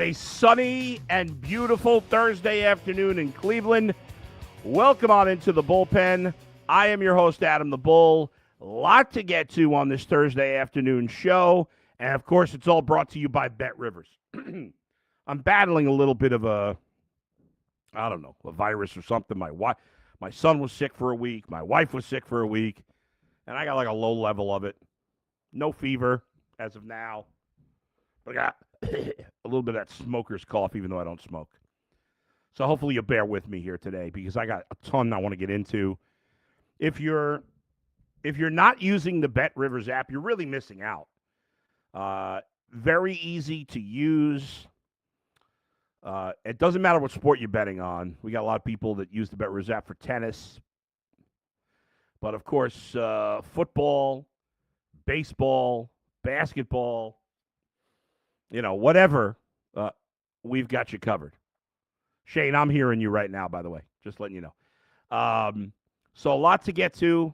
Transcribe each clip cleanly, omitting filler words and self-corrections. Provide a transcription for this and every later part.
a sunny and beautiful Thursday afternoon in Cleveland. Welcome on into the Bullpen. I am your host, Adam the Bull. A lot to get to on this Thursday afternoon show. And, of course, it's all brought to you by Bet Rivers. I'm battling a little bit of a virus or something. My son was sick for a week. My wife was sick for a week. And I got like a low level of it. No fever as of now. But I got a little bit of that smoker's cough, even though I don't smoke. So hopefully you'll bear with me here today because I got a ton I want to get into. If you're not using the Bet Rivers app, you're really missing out. Very easy to use. It doesn't matter what sport you're betting on. We got a lot of people that use the Bet Rivers app for tennis. But, of course, football, baseball, basketball, whatever, we've got you covered. Shane, I'm hearing you right now, by the way, just letting you know. So a lot to get to.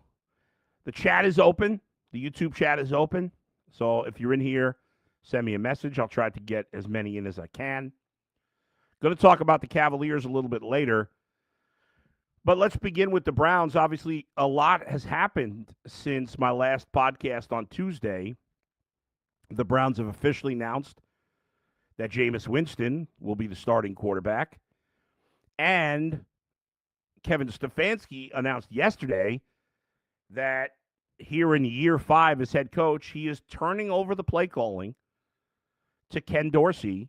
The chat is open. The YouTube chat is open. So if you're in here, send me a message. I'll try to get as many in as I can. Going to talk about the Cavaliers a little bit later. But let's begin with the Browns. Obviously, a lot has happened since my last podcast on Tuesday. The Browns have officially announced that Jameis Winston will be the starting quarterback. And Kevin Stefanski announced yesterday that here in year 5 as head coach, he is turning over the play calling to Ken Dorsey,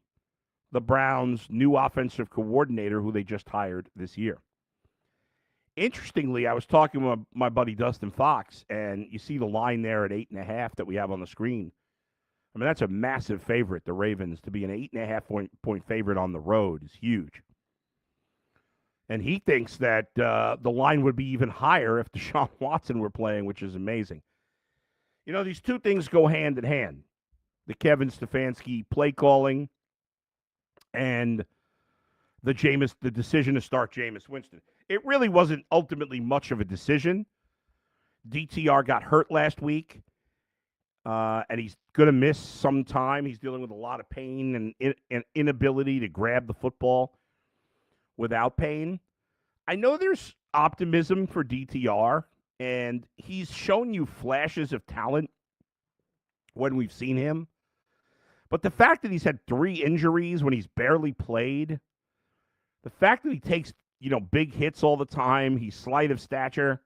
the Browns' new offensive coordinator who they just hired this year. Interestingly, I was talking with my buddy Dustin Fox, and you see the line there at 8.5 that we have on the screen. I mean, that's a massive favorite, the Ravens. To be an 8.5 point favorite on the road is huge. And he thinks that the line would be even higher if Deshaun Watson were playing, which is amazing. These two things go hand in hand. The Kevin Stefanski play calling and the decision to start Jameis Winston. It really wasn't ultimately much of a decision. DTR got hurt last week. And he's going to miss some time. He's dealing with a lot of pain and inability to grab the football without pain. I know there's optimism for DTR, and he's shown you flashes of talent when we've seen him. But the fact that he's had 3 injuries when he's barely played, the fact that he takes, big hits all the time, he's slight of stature,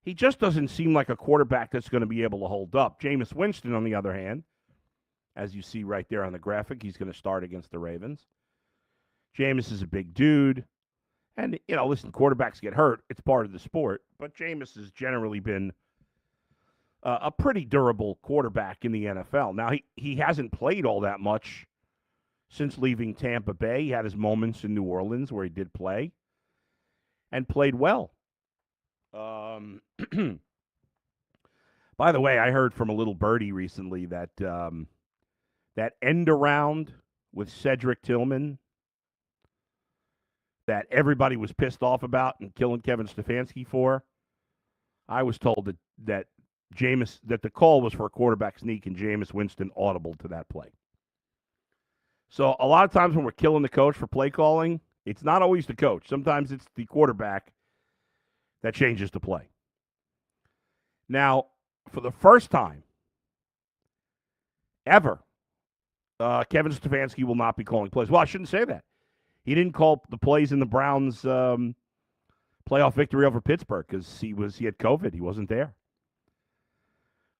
he just doesn't seem like a quarterback that's going to be able to hold up. Jameis Winston, on the other hand, as you see right there on the graphic, he's going to start against the Ravens. Jameis is a big dude. And, listen, quarterbacks get hurt. It's part of the sport. But Jameis has generally been a pretty durable quarterback in the NFL. Now, he hasn't played all that much since leaving Tampa Bay. He had his moments in New Orleans where he did play and played well. By the way, I heard from a little birdie recently that that end around with Cedric Tillman that everybody was pissed off about and killing Kevin Stefanski for. I was told that the call was for a quarterback sneak and Jameis Winston audible to that play. So a lot of times when we're killing the coach for play calling, it's not always the coach. Sometimes it's the quarterback that changes the play. Now, for the first time ever, Kevin Stefanski will not be calling plays. Well, I shouldn't say that. He didn't call the plays in the Browns' playoff victory over Pittsburgh because he had COVID. He wasn't there.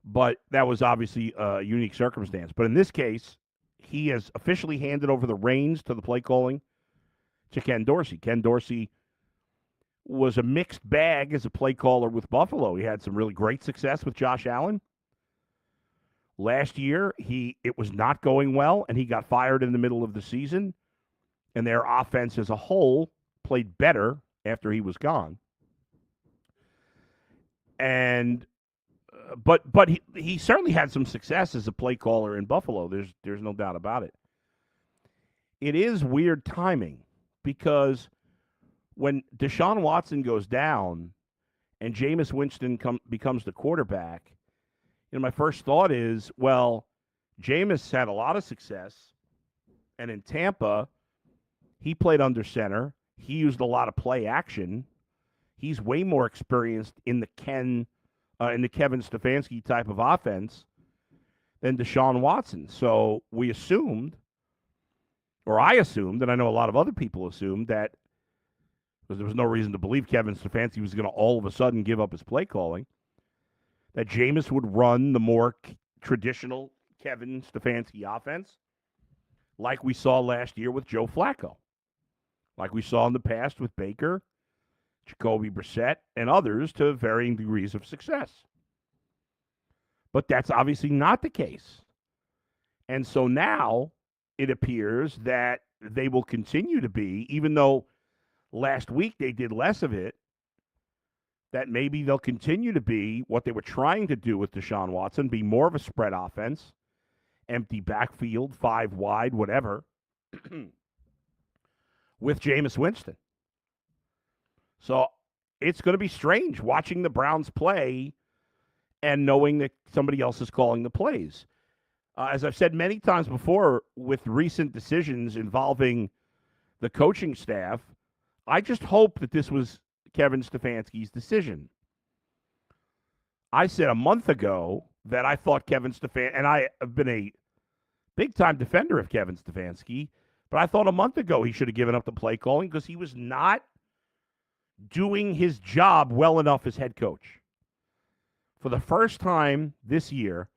But that was obviously a unique circumstance. But in this case, he has officially handed over the reins to the play calling to Ken Dorsey. Ken Dorsey was a mixed bag as a play caller with Buffalo. He had some really great success with Josh Allen. Last year, it was not going well, and he got fired in the middle of the season, and their offense as a whole played better after he was gone. And but he certainly had some success as a play caller in Buffalo. There's no doubt about it. It is weird timing because when Deshaun Watson goes down and Jameis Winston becomes the quarterback, my first thought is, well, Jameis had a lot of success And in Tampa, he played under center. He used a lot of play action. He's way more experienced in the Kevin Stefanski type of offense than Deshaun Watson. So we assumed, or I assumed, and I know a lot of other people assumed that, because there was no reason to believe Kevin Stefanski was going to all of a sudden give up his play calling, that Jameis would run the more traditional Kevin Stefanski offense, like we saw last year with Joe Flacco, like we saw in the past with Baker, Jacoby Brissett, and others to varying degrees of success. But that's obviously not the case. And so now it appears that they will continue to be, even though last week they did less of it, that maybe they'll continue to be what they were trying to do with Deshaun Watson, be more of a spread offense, empty backfield, 5 wide, whatever, with Jameis Winston. So it's going to be strange watching the Browns play and knowing that somebody else is calling the plays. As I've said many times before, with recent decisions involving the coaching staff, I just hope that this was Kevin Stefanski's decision. I said a month ago that I thought Kevin Stefanski, and I have been a big-time defender of Kevin Stefanski, but I thought a month ago he should have given up the play calling because he was not doing his job well enough as head coach. For the first time this year,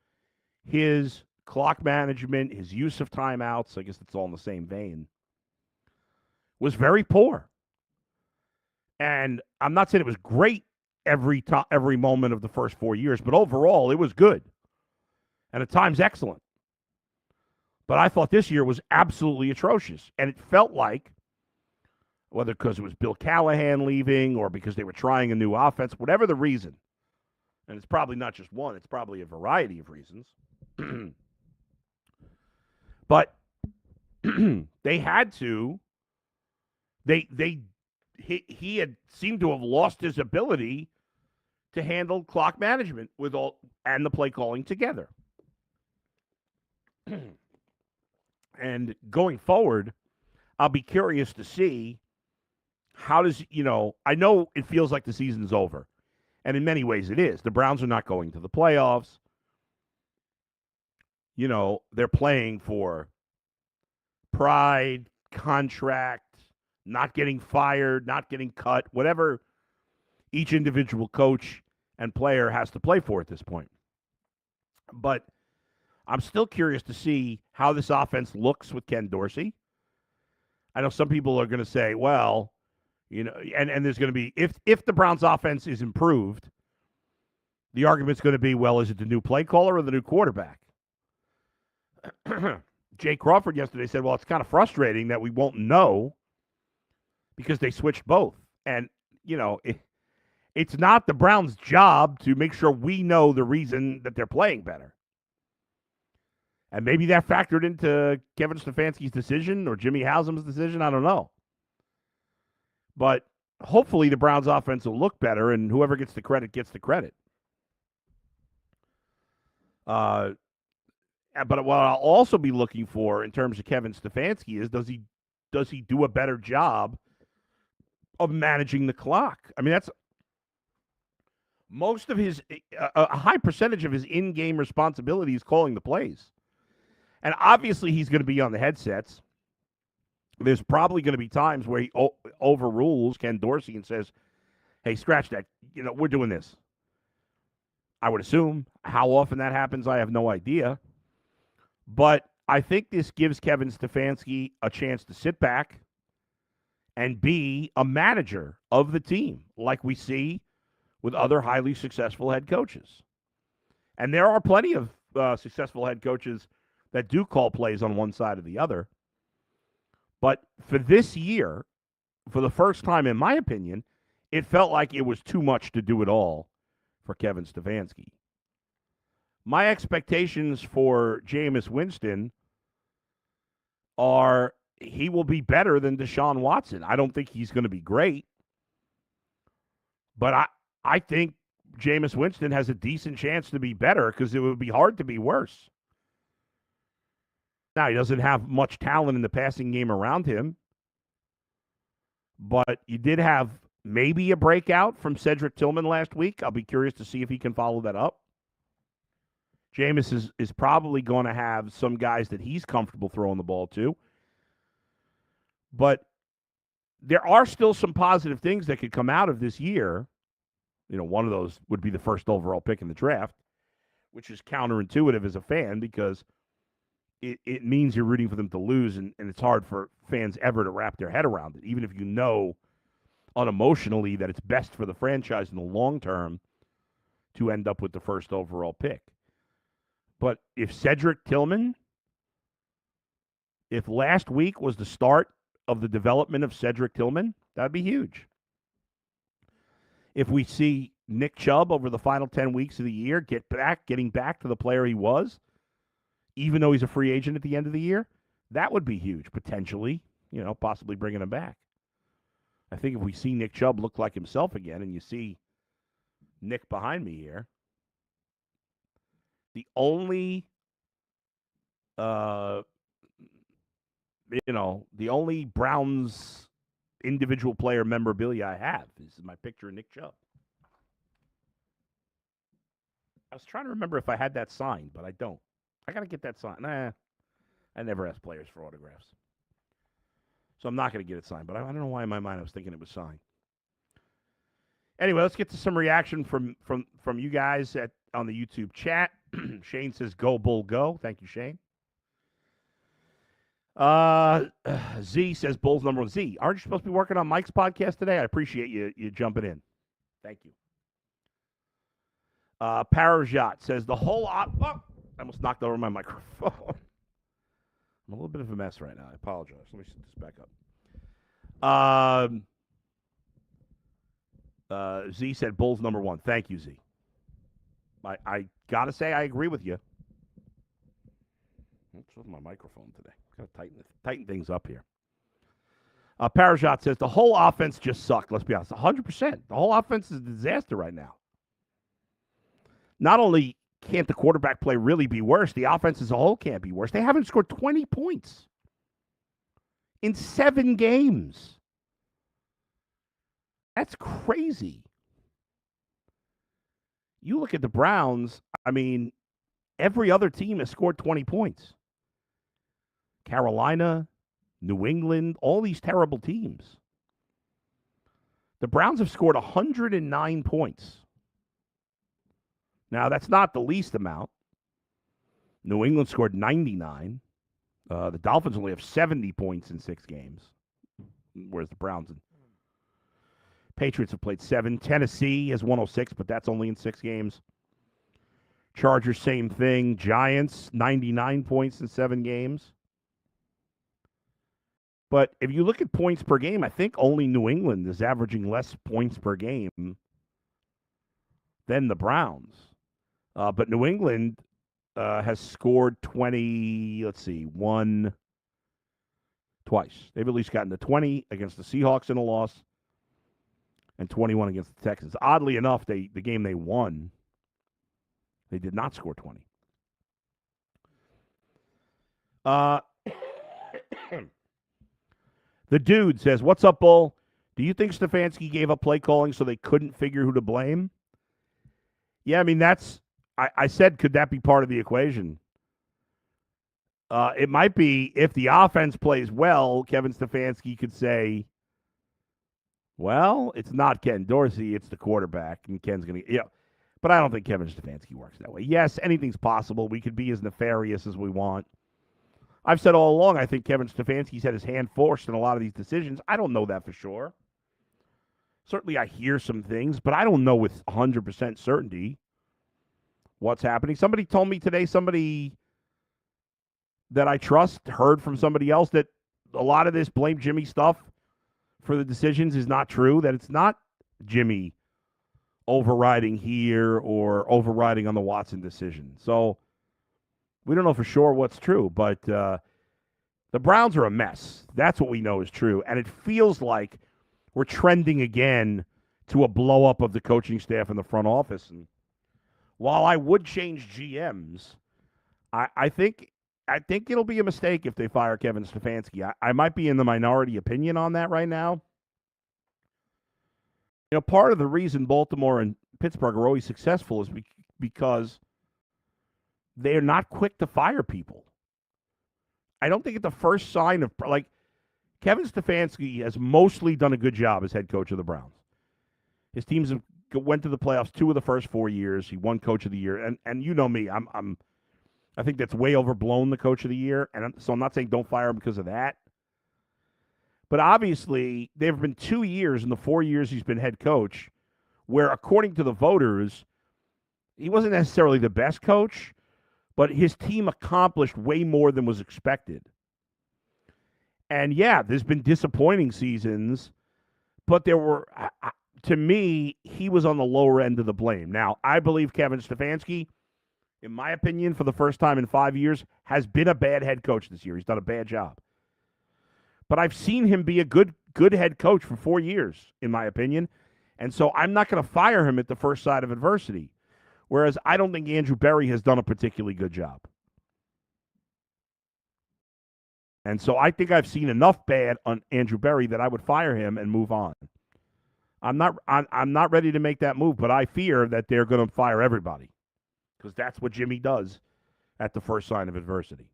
his clock management, his use of timeouts, I guess it's all in the same vein, was very poor. And I'm not saying it was great every moment of the first 4 years, but overall it was good. And at times excellent. But I thought this year was absolutely atrocious. And it felt like, whether because it was Bill Callahan leaving or because they were trying a new offense, whatever the reason, and it's probably not just one, it's probably a variety of reasons. But they had to, he had seemed to have lost his ability to handle clock management with all and the play calling together. And going forward, I'll be curious to see how does, I know it feels like the season's over. And in many ways it is. The Browns are not going to the playoffs. They're playing for pride, contract, not getting fired, not getting cut, whatever each individual coach and player has to play for at this point. But I'm still curious to see how this offense looks with Ken Dorsey. I know some people are going to say, well, and there's going to be, if the Browns offense is improved, the argument's going to be, well, is it the new play caller or the new quarterback? Jay Crawford yesterday said, well, it's kind of frustrating that we won't know because they switched both. And, it's not the Browns' job to make sure we know the reason that they're playing better. And maybe that factored into Kevin Stefanski's decision or Jimmy Haslam's decision. I don't know. But hopefully the Browns' offense will look better, and whoever gets the credit gets the credit. But what I'll also be looking for in terms of Kevin Stefanski is does he do a better job of managing the clock? I mean, that's most of his a high percentage of his in-game responsibility is calling the plays. And obviously he's going to be on the headsets. There's probably going to be times where he overrules Ken Dorsey and says, hey, scratch that. We're doing this. I would assume. How often that happens, I have no idea. But I think this gives Kevin Stefanski a chance to sit back and be a manager of the team, like we see with other highly successful head coaches. And there are plenty of successful head coaches that do call plays on one side or the other. But for this year, for the first time, in my opinion, it felt like it was too much to do it all for Kevin Stefanski. My expectations for Jameis Winston are he will be better than Deshaun Watson. I don't think he's going to be great, but I think Jameis Winston has a decent chance to be better because it would be hard to be worse. Now, he doesn't have much talent in the passing game around him, but you did have maybe a breakout from Cedric Tillman last week. I'll be curious to see if he can follow that up. Jameis is probably going to have some guys that he's comfortable throwing the ball to. But there are still some positive things that could come out of this year. One of those would be the first overall pick in the draft, which is counterintuitive as a fan because it means you're rooting for them to lose, and it's hard for fans ever to wrap their head around it, even if you know unemotionally that it's best for the franchise in the long term to end up with the first overall pick. But if Cedric Tillman, if last week was the start of the development of Cedric Tillman, that'd be huge. If we see Nick Chubb over the final 10 weeks of the year getting back to the player he was, even though he's a free agent at the end of the year, that would be huge, potentially, possibly bringing him back. I think if we see Nick Chubb look like himself again, and you see Nick behind me here, the only, the only Browns individual player memorabilia I have is my picture of Nick Chubb. I was trying to remember if I had that signed, but I don't. I got to get that signed. I never ask players for autographs. So I'm not going to get it signed, but I don't know why in my mind I was thinking it was signed. Anyway, let's get to some reaction from you guys on the YouTube chat. Shane says, "Go Bull, go." Thank you, Shane. Z says, "Bulls number one." Z, aren't you supposed to be working on Mike's podcast today? I appreciate you jumping in. Thank you. Parajat says, "The whole I almost knocked over my microphone. I'm a little bit of a mess right now. I apologize. Let me set this back up." Z said, "Bulls number one." Thank you, Z. I got to say I agree with you. What's with my microphone today? Got to tighten things up here. Parajat says, "The whole offense just sucked." Let's be honest, 100%. The whole offense is a disaster right now. Not only can't the quarterback play really be worse, the offense as a whole can't be worse. They haven't scored 20 points in 7 games. That's crazy. You look at the Browns, every other team has scored 20 points. Carolina, New England, all these terrible teams. The Browns have scored 109 points. Now, that's not the least amount. New England scored 99. The Dolphins only have 70 points in 6 games, whereas the Browns and Patriots have played 7. Tennessee has 106, but that's only in 6 games. Chargers, same thing. Giants, 99 points in 7 games. But if you look at points per game, I think only New England is averaging less points per game than the Browns. But New England has scored 20, twice. They've at least gotten to 20 against the Seahawks in a loss and 21 against the Texans. Oddly enough, the game they won, they did not score 20. The dude says, "What's up, Bull? Do you think Stefanski gave up play calling so they couldn't figure who to blame?" Yeah, that's... I said, could that be part of the equation? It might be if the offense plays well, Kevin Stefanski could say, well, it's not Ken Dorsey, it's the quarterback, and Ken's going to... But I don't think Kevin Stefanski works that way. Yes, anything's possible. We could be as nefarious as we want. I've said all along, I think Kevin Stefanski's had his hand forced in a lot of these decisions. I don't know that for sure. Certainly I hear some things, but I don't know with 100% certainty what's happening. Somebody told me today, somebody that I trust heard from somebody else that a lot of this blame Jimmy stuff for the decisions is not true, that it's not Jimmy overriding here or overriding on the Watson decision. So we don't know for sure what's true, but the Browns are a mess. That's what we know is true. And it feels like we're trending again to a blow-up of the coaching staff in the front office. And while I would change GMs, I think I think it'll be a mistake if they fire Kevin Stefanski. I might be in the minority opinion on that right now. You know, part of the reason Baltimore and Pittsburgh are always successful is because they're not quick to fire people. I don't think it's the first sign of, like, Kevin Stefanski has mostly done a good job as head coach of the Browns. His teams went to the playoffs 2 of the first 4 years. He won Coach of the Year, and you know me, I think that's way overblown, the Coach of the Year, and so I'm not saying don't fire him because of that. But obviously, there have been 2 years in the 4 years he's been head coach where, according to the voters, he wasn't necessarily the best coach, but his team accomplished way more than was expected. And yeah, there's been disappointing seasons, but there were, to me, he was on the lower end of the blame. Now, I believe Kevin Stefanski, in my opinion, for the first time in 5 years, has been a bad head coach this year. He's done a bad job. But I've seen him be a good head coach for 4 years, in my opinion. And so I'm not going to fire him at the first sign of adversity. Whereas I don't think Andrew Berry has done a particularly good job. And so I think I've seen enough bad on Andrew Berry that I would fire him and move on. I'm not ready to make that move, but I fear that they're going to fire everybody because that's what Jimmy does at the first sign of adversity.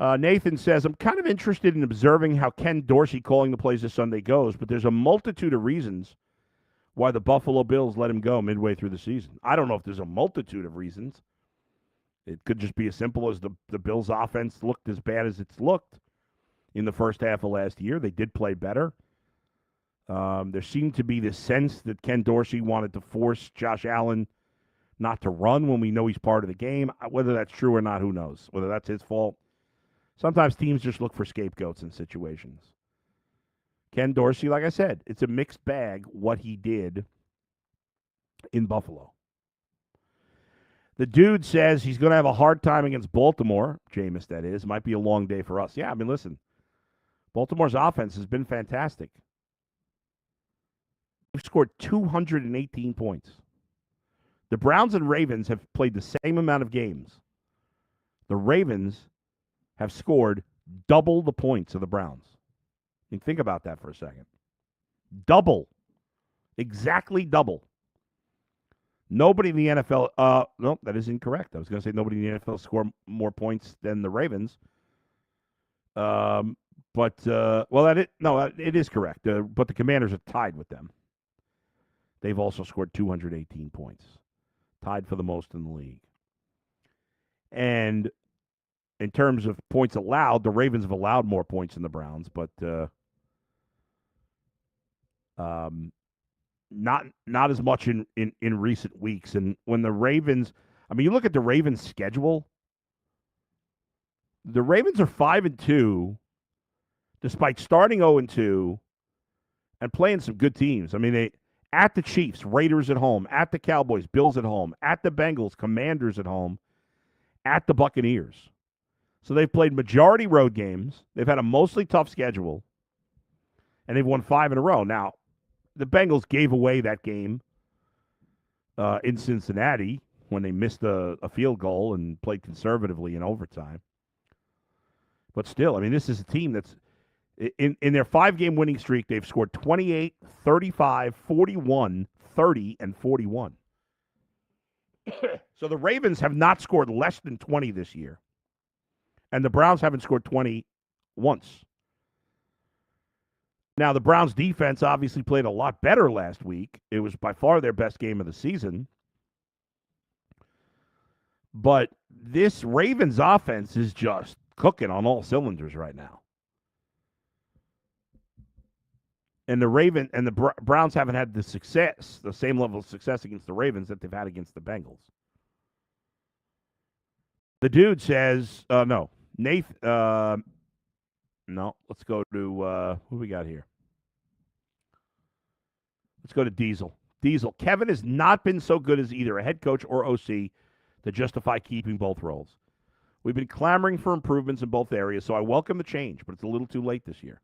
Nathan says, I'm kind of interested in observing how Ken Dorsey calling the plays this Sunday goes, but there's a multitude of reasons why the Buffalo Bills let him go midway through the season. I don't know if there's a multitude of reasons. It could just be as simple as the Bills' offense looked as bad as it's looked in the first half of last year. They did play better. There seemed to be this sense that Ken Dorsey wanted to force Josh Allen not to run when we know he's part of the game. Whether that's true or not, who knows? Whether that's his fault. Sometimes teams just look for scapegoats in situations. Ken Dorsey, like I said, it's a mixed bag what he did in Buffalo. The dude says he's going to have a hard time against Baltimore. Jameis, that is. Might be a long day for us. Yeah, I mean, listen. Baltimore's offense has been fantastic. They've scored 218 points. The Browns and Ravens have played the same amount of games. The Ravens have scored double the points of the Browns. I mean, think about that for a second. Double. Exactly double. Nobody in the NFL, no, that is incorrect. I was going to say nobody in the NFL scored more points than the Ravens. It is correct. But the Commanders are tied with them. They've also scored 218 points. Tied for the most in the league. And in terms of points allowed, the Ravens have allowed more points than the Browns, but not as much in recent weeks. And when the Ravens, I mean, you look at the Ravens' schedule, the Ravens are 5-2, despite starting 0-2 and playing some good teams. I mean, they at the Chiefs, Raiders at home, at the Cowboys, Bills at home, at the Bengals, Commanders at home, at the Buccaneers. So they've played majority road games. They've had a mostly tough schedule, and they've won 5 in a row. Now, the Bengals gave away that game in Cincinnati when they missed a field goal and played conservatively in overtime. But still, I mean, this is a team that's in their 5-game winning streak, they've scored 28, 35, 41, 30, and 41. So the Ravens have not scored less than 20 this year. And the Browns haven't scored 20 once. Now, the Browns' defense obviously played a lot better last week. It was by far their best game of the season. But this Ravens offense is just cooking on all cylinders right now. And the Browns haven't had the same level of success against the Ravens that they've had against the Bengals. The dude says, no. Nathan, no. Let's go to, who we got here? Let's go to Diesel. Diesel, Kevin has not been so good as either a head coach or OC to justify keeping both roles. We've been clamoring for improvements in both areas, so I welcome the change, but it's a little too late this year.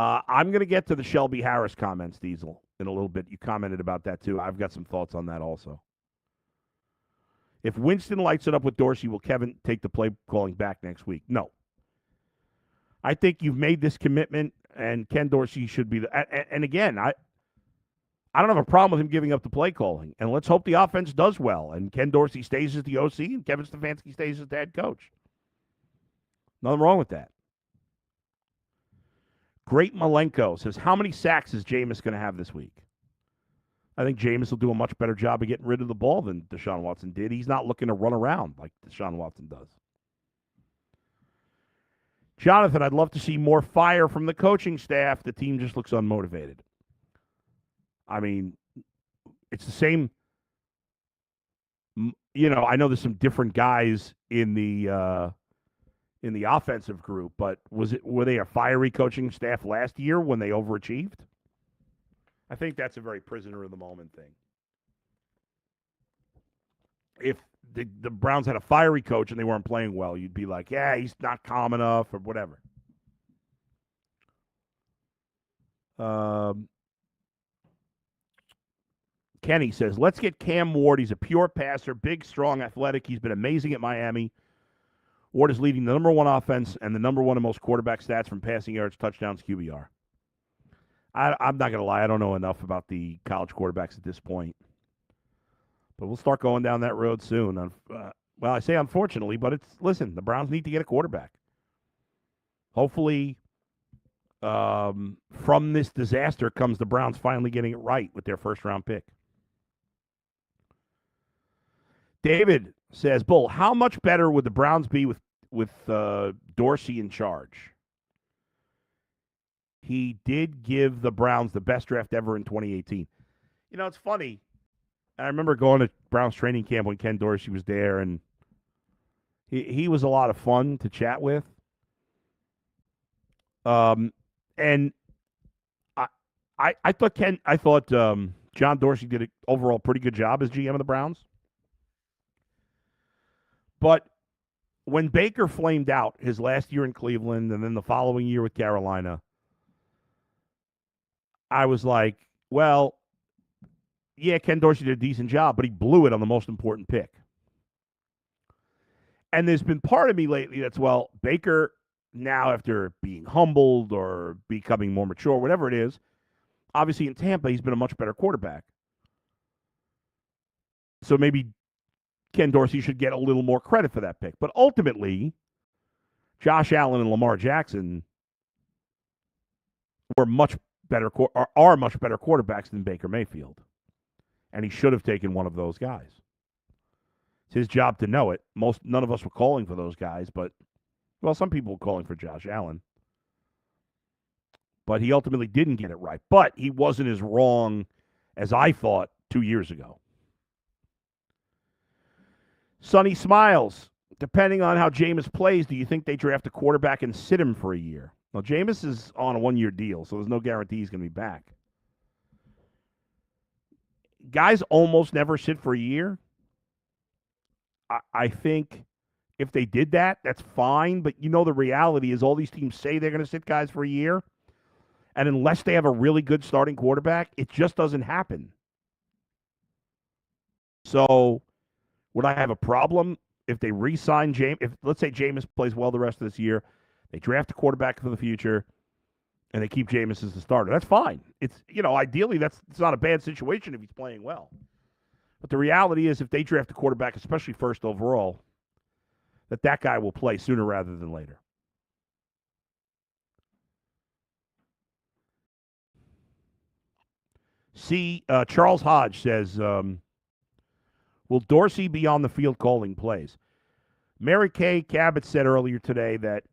I'm going to get to the Shelby Harris comments, Diesel, in a little bit. You commented about that, too. I've got some thoughts on that also. If Winston lights it up with Dorsey, will Kevin take the play calling back next week? No. I think you've made this commitment, and Ken Dorsey should be the. And again, I don't have a problem with him giving up the play calling. And let's hope the offense does well, and Ken Dorsey stays as the OC, and Kevin Stefanski stays as the head coach. Nothing wrong with that. Great Malenko says, how many sacks is Jameis going to have this week? I think Jameis will do a much better job of getting rid of the ball than Deshaun Watson did. He's not looking to run around like Deshaun Watson does. Jonathan, I'd love to see more fire from the coaching staff. The team just looks unmotivated. I mean, it's the same. You know, I know there's some different guys in the offensive group, but were they a fiery coaching staff last year when they overachieved? I think that's a very prisoner of the moment thing. If the Browns had a fiery coach and they weren't playing well, you'd be like, yeah, he's not calm enough or whatever. Kenny says, let's get Cam Ward. He's a pure passer, big, strong, athletic. He's been amazing at Miami. Ward is leading the number one offense and the number one in most quarterback stats from passing yards, touchdowns, QBR. I'm not going to lie. I don't know enough about the college quarterbacks at this point. But we'll start going down that road soon. Well, I say unfortunately, but listen, the Browns need to get a quarterback. Hopefully, from this disaster comes the Browns finally getting it right with their first-round pick. David says, Bull, how much better would the Browns be with Dorsey in charge? He did give the Browns the best draft ever in 2018. You know, it's funny. I remember going to Browns training camp when Ken Dorsey was there, and he was a lot of fun to chat with. And I thought John Dorsey did an overall pretty good job as GM of the Browns. But when Baker flamed out his last year in Cleveland and then the following year with Carolina, I was like, well, yeah, Ken Dorsey did a decent job, but he blew it on the most important pick. And there's been part of me lately that's, well, Baker now, after being humbled or becoming more mature, whatever it is, obviously in Tampa, he's been a much better quarterback. So maybe Ken Dorsey should get a little more credit for that pick. But ultimately, Josh Allen and Lamar Jackson are much better quarterbacks than Baker Mayfield. And he should have taken one of those guys. It's his job to know it. None of us were calling for those guys, but, well, some people were calling for Josh Allen. But he ultimately didn't get it right. But he wasn't as wrong as I thought 2 years ago. Sonny smiles. Depending on how Jameis plays, do you think they draft a quarterback and sit him for a year? Well, Jameis is on a one-year deal, so there's no guarantee he's going to be back. Guys almost never sit for a year. I think if they did that, that's fine. But you know the reality is all these teams say they're going to sit guys for a year. And unless they have a really good starting quarterback, it just doesn't happen. So would I have a problem if they re-sign Jameis? If, let's say, Jameis plays well the rest of this year, they draft a quarterback for the future, and they keep Jameis as the starter. That's fine. It's, you know, ideally it's not a bad situation if he's playing well. But the reality is if they draft a quarterback, especially first overall, that guy will play sooner rather than later. See, Charles Hodge says, will Dorsey be on the field calling plays? Mary Kay Cabot said earlier today that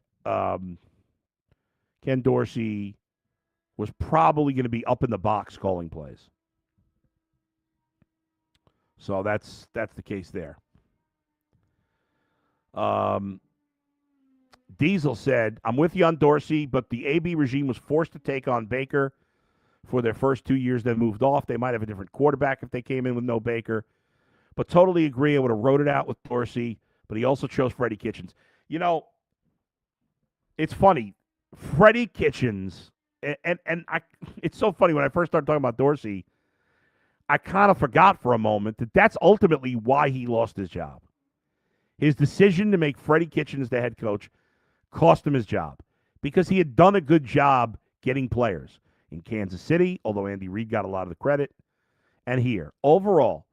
Ken Dorsey was probably going to be up in the box calling plays. So that's the case there. Diesel said, I'm with you on Dorsey, but the AB regime was forced to take on Baker for their first 2 years, then moved off. They might have a different quarterback if they came in with no Baker. But totally agree, I would have wrote it out with Dorsey, but he also chose Freddie Kitchens. You know, it's funny. Freddie Kitchens, it's so funny when I first started talking about Dorsey, I kind of forgot for a moment that that's ultimately why he lost his job. His decision to make Freddie Kitchens the head coach cost him his job because he had done a good job getting players in Kansas City, although Andy Reid got a lot of the credit, and here. Overall,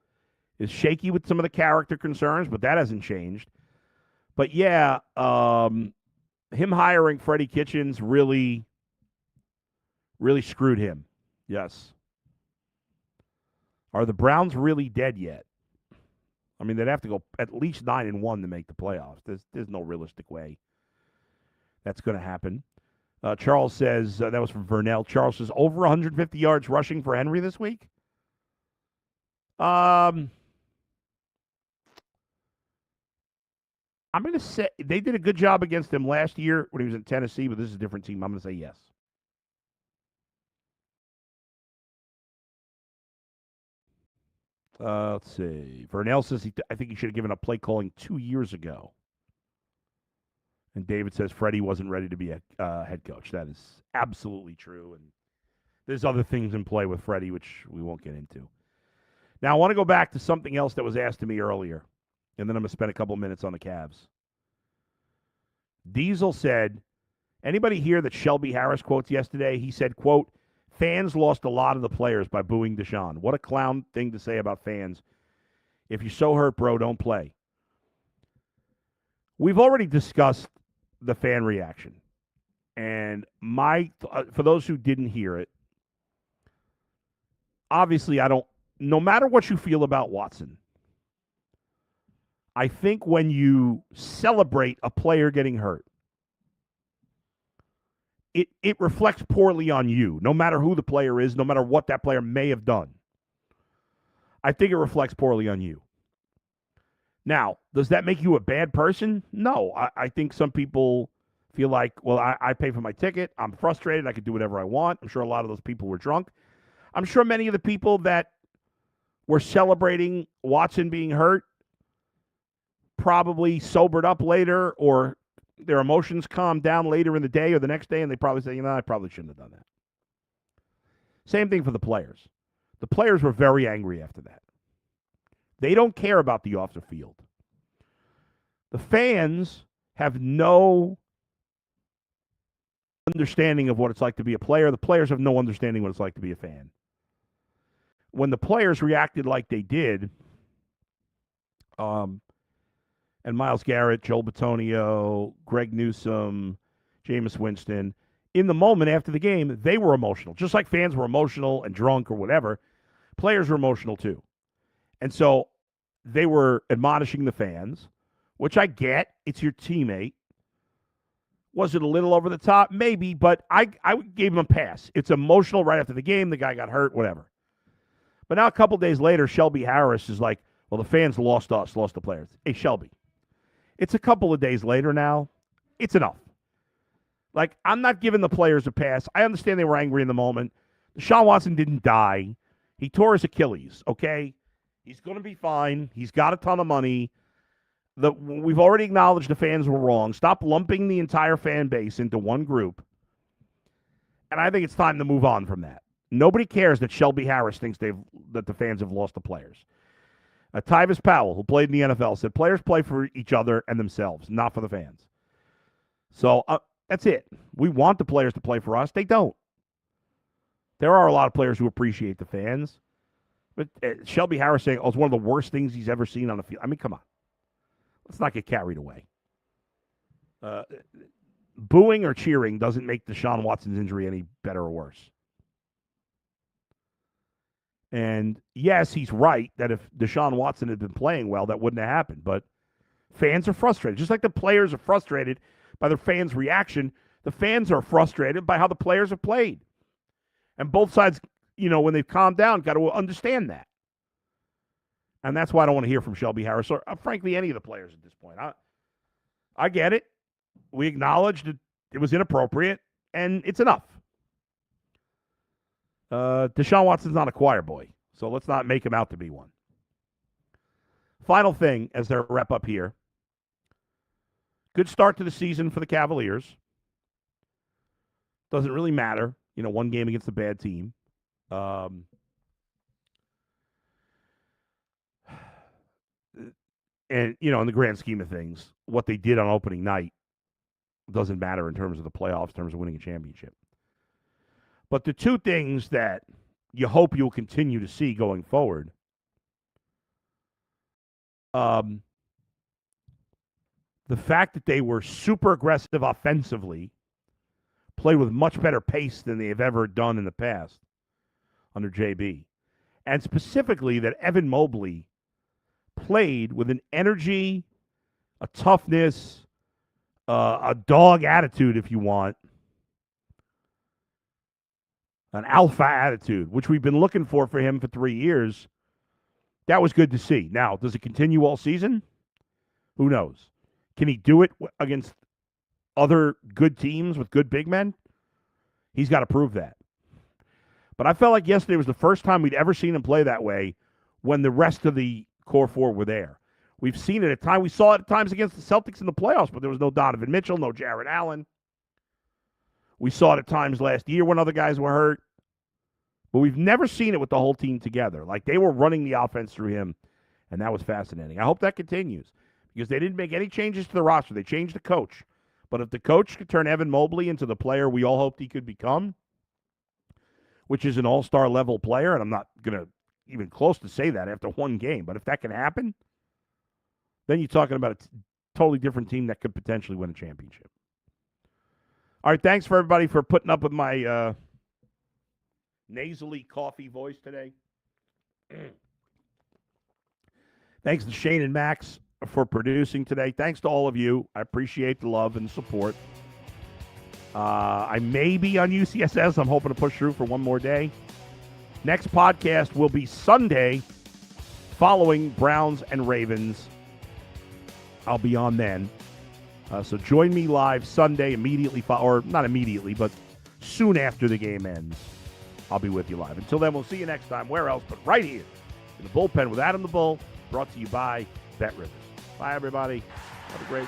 is shaky with some of the character concerns, but that hasn't changed. But yeah, him hiring Freddie Kitchens really screwed him. Yes. Are the Browns really dead yet? I mean, they'd have to go at least 9-1 to make the playoffs. There's no realistic way that's going to happen. Charles says, that was from Vernell. Charles says, over 150 yards rushing for Henry this week? I'm going to say they did a good job against him last year when he was in Tennessee, but this is a different team. I'm going to say yes. Let's see. Vernell says, I think he should have given up play calling 2 years ago. And David says Freddie wasn't ready to be a head coach. That is absolutely true. And there's other things in play with Freddie, which we won't get into. Now, I want to go back to something else that was asked to me earlier, and then I'm going to spend a couple minutes on the Cavs. Diesel said, anybody hear that Shelby Harris quotes yesterday? He said, quote, fans lost a lot of the players by booing Deshaun. What a clown thing to say about fans. If you're so hurt, bro, don't play. We've already discussed the fan reaction. And for those who didn't hear it, obviously no matter what you feel about Watson, I think when you celebrate a player getting hurt, it reflects poorly on you, no matter who the player is, no matter what that player may have done. I think it reflects poorly on you. Now, does that make you a bad person? No. I think some people feel like, well, I pay for my ticket. I'm frustrated. I can do whatever I want. I'm sure a lot of those people were drunk. I'm sure many of the people that were celebrating Watson being hurt probably sobered up later, or their emotions calmed down later in the day or the next day, and they probably say, I probably shouldn't have done that. Same thing for the players. The players were very angry after that. They don't care about the off the field. The fans have no understanding of what it's like to be a player. The players have no understanding what it's like to be a fan. When the players reacted like they did, and Myles Garrett, Joel Bitonio, Greg Newsome, Jameis Winston, in the moment after the game, they were emotional. Just like fans were emotional and drunk or whatever, players were emotional too. And so they were admonishing the fans, which I get. It's your teammate. Was it a little over the top? Maybe, but I gave him a pass. It's emotional right after the game. The guy got hurt, whatever. But now a couple days later, Shelby Harris is like, well, the fans lost the players. Hey, Shelby, it's a couple of days later now. It's enough. Like, I'm not giving the players a pass. I understand they were angry in the moment. Deshaun Watson didn't die. He tore his Achilles, okay? He's going to be fine. He's got a ton of money. We've already acknowledged the fans were wrong. Stop lumping the entire fan base into one group. And I think it's time to move on from that. Nobody cares that Shelby Harris thinks that the fans have lost the players. Tyvis Powell, who played in the NFL, said players play for each other and themselves, not for the fans. So that's it. We want the players to play for us. They don't. There are a lot of players who appreciate the fans. But Shelby Harris saying, it's one of the worst things he's ever seen on the field. I mean, come on. Let's not get carried away. Booing or cheering doesn't make Deshaun Watson's injury any better or worse. And yes, he's right that if Deshaun Watson had been playing well, that wouldn't have happened. But fans are frustrated. Just like the players are frustrated by their fans' reaction, the fans are frustrated by how the players have played. And both sides, when they've calmed down, got to understand that. And that's why I don't want to hear from Shelby Harris or, frankly, any of the players at this point. I get it. We acknowledged that it was inappropriate, and it's enough. Deshaun Watson's not a choir boy, so let's not make him out to be one. Final thing as I wrap up here. Good start to the season for the Cavaliers. Doesn't really matter. One game against a bad team. And, in the grand scheme of things, what they did on opening night doesn't matter in terms of the playoffs, in terms of winning a championship. But the two things that you hope you'll continue to see going forward, the fact that they were super aggressive offensively, played with much better pace than they've ever done in the past under JB. And specifically that Evan Mobley played with an energy, a toughness, a dog attitude, if you want, an alpha attitude, which we've been looking for him for 3 years. That was good to see. Now, does it continue all season? Who knows? Can he do it against other good teams with good big men? He's got to prove that. But I felt like yesterday was the first time we'd ever seen him play that way when the rest of the core four were there. We've seen it at times. We saw it at times against the Celtics in the playoffs, but there was no Donovan Mitchell, no Jarrett Allen. We saw it at times last year when other guys were hurt. But we've never seen it with the whole team together. Like they were running the offense through him, and that was fascinating. I hope that continues because they didn't make any changes to the roster. They changed the coach. But if the coach could turn Evan Mobley into the player we all hoped he could become, which is an all-star level player, and I'm not going to even close to say that after one game, but if that can happen, then you're talking about a totally different team that could potentially win a championship. All right, thanks for everybody for putting up with my nasally coffee voice today. Thanks to Shane and Max for producing today. Thanks to all of you. I appreciate the love and support. I may be on UCSS. I'm hoping to push through for one more day. Next podcast will be Sunday following Browns and Ravens. I'll be on then. So join me live Sunday immediately, or not immediately, but soon after the game ends. I'll be with you live. Until then, we'll see you next time. Where else but right here in the bullpen with Adam the Bull, brought to you by Bet Rivers. Bye, everybody. Have a great